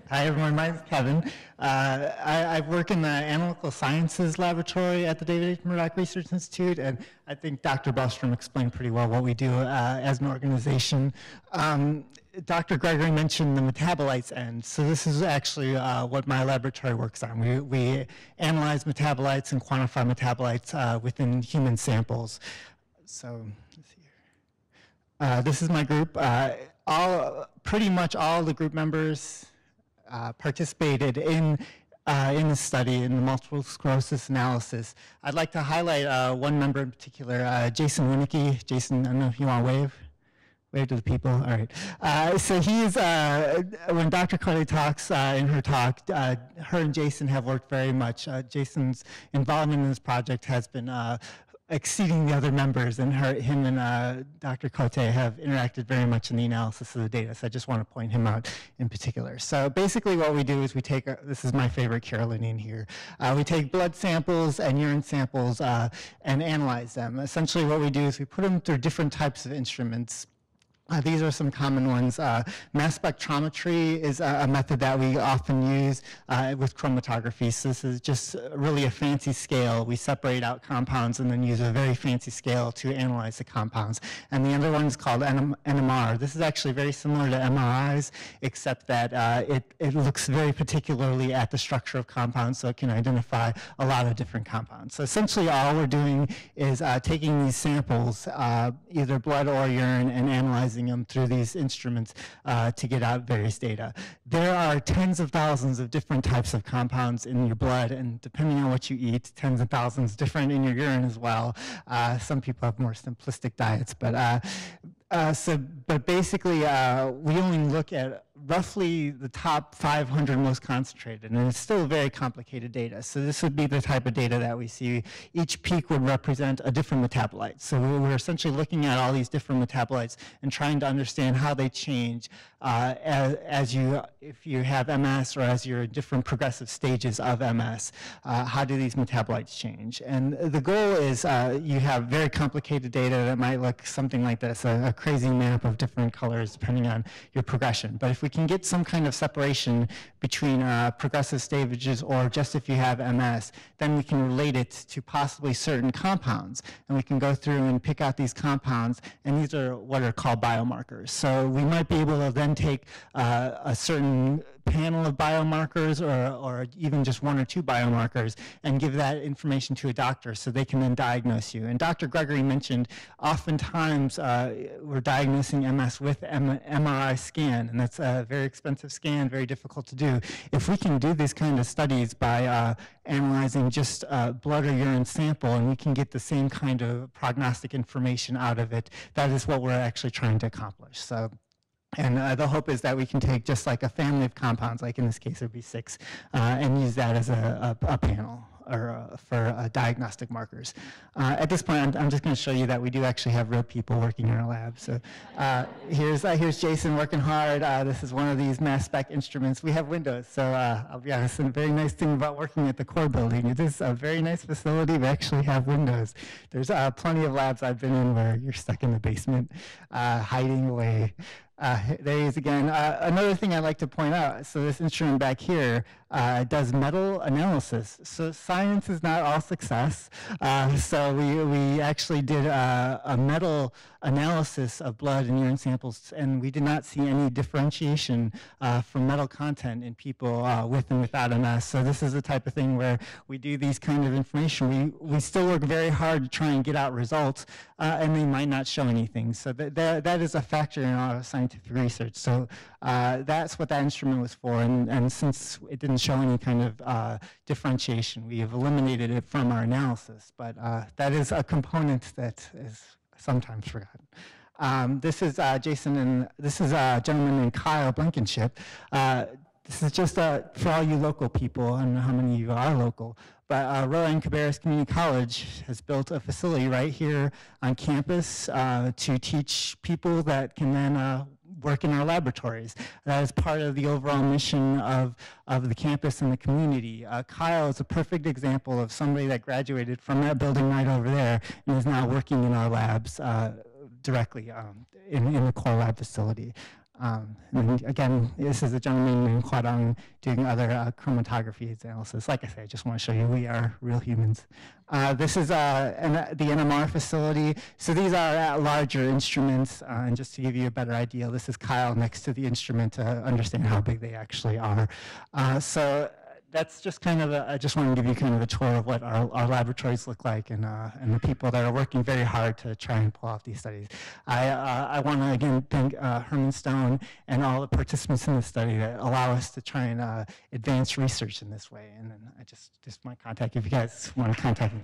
Hi, everyone. My name is Kevin. I work in the Analytical Sciences Laboratory at the David H. Murdock Research Institute, and I think Dr. Bostrom explained pretty well what we do as an organization. Dr. Gregory mentioned the metabolites end, so this is actually what my laboratory works on. We analyze metabolites and quantify metabolites within human samples. So, let's see here. This is my group. Pretty much all the group members participated in the study, in the multiple sclerosis analysis. I'd like to highlight one member in particular, Jason Winnicke. Jason, I don't know if you want to wave. Wave to the people. All right. So he's, when Dr. Cote talks in her talk, her and Jason have worked very much. Jason's involvement in this project has been exceeding the other members, and him and Dr. Cote have interacted very much in the analysis of the data, so I just want to point him out in particular. So basically what we do is we take, this is my favorite Carolinian here, we take blood samples and urine samples and analyze them. Essentially what we do is we put them through different types of instruments. These are some common ones. Mass spectrometry is a method that we often use with chromatography. So this is just really a fancy scale. We separate out compounds and then use a very fancy scale to analyze the compounds. And the other one is called NMR. This is actually very similar to MRIs, except that it looks very particularly at the structure of compounds, so it can identify a lot of different compounds. So essentially all we're doing is taking these samples, either blood or urine, and analyzing them through these instruments to get out various data. There are tens of thousands of different types of compounds in your blood, and depending on what you eat, tens of thousands different in your urine as well. Some people have more simplistic diets, but but basically, we only look at roughly the top 500 most concentrated, and it's still very complicated data. So this would be the type of data that we see. Each peak would represent a different metabolite. So we're essentially looking at all these different metabolites and trying to understand how they change if you have MS or as you're in different progressive stages of MS. How do these metabolites change? And the goal is you have very complicated data that might look something like this, a crazy map of different colors depending on your progression. But if we can get some kind of separation between progressive stages or just if you have MS, then we can relate it to possibly certain compounds. And we can go through and pick out these compounds, and these are what are called biomarkers. So we might be able to then take a certain panel of biomarkers or even just one or two biomarkers and give that information to a doctor so they can then diagnose you. And Dr. Gregory mentioned oftentimes we're diagnosing MS with MRI scan, and that's a very expensive scan, very difficult to do. If we can do these kind of studies by analyzing just blood or urine sample and we can get the same kind of prognostic information out of it, that is what we're actually trying to accomplish. So. And the hope is that we can take just like a family of compounds, like in this case it would be 6, and use that as a panel or for diagnostic markers. At this point, I'm just going to show you that we do actually have real people working in our lab. So here's Jason working hard. This is one of these mass spec instruments. We have windows, so I'll be honest, a very nice thing about working at the core building. It is a very nice facility. We actually have windows. There's plenty of labs I've been in where you're stuck in the basement, hiding away. There he is again. Another thing I'd like to point out, so this instrument back here does metal analysis. So science is not all success. So we actually did a metal analysis of blood and urine samples, and we did not see any differentiation from metal content in people with and without MS. So this is the type of thing where we do these kind of information. We still work very hard to try and get out results, and they might not show anything. So that is a factor in our scientific research. So that's what that instrument was for, and since it didn't show any kind of differentiation, we have eliminated it from our analysis. But that is a component that is sometimes forgotten. This is Jason, and this is a gentleman named Kyle Blankenship. This is just for all you local people. I don't know how many of you are local, but Rowan Cabarrus Community College has built a facility right here on campus to teach people that can then work in our laboratories. That is part of the overall mission of the campus and the community. Kyle is a perfect example of somebody that graduated from that building right over there and is now working in our labs directly in the core lab facility. And again, this is a gentleman named Huadong doing other chromatography analysis. Like I say, I just want to show you we are real humans. This is the NMR facility. So these are larger instruments. And just to give you a better idea, this is Kyle next to the instrument to understand how big they actually are. So that's just kind of I just want to give you kind of a tour of what our laboratories look like and the people that are working very hard to try and pull off these studies. I want to again thank Herman Stone and all the participants in the study that allow us to try and advance research in this way. And then I just my contact if you guys want to contact me.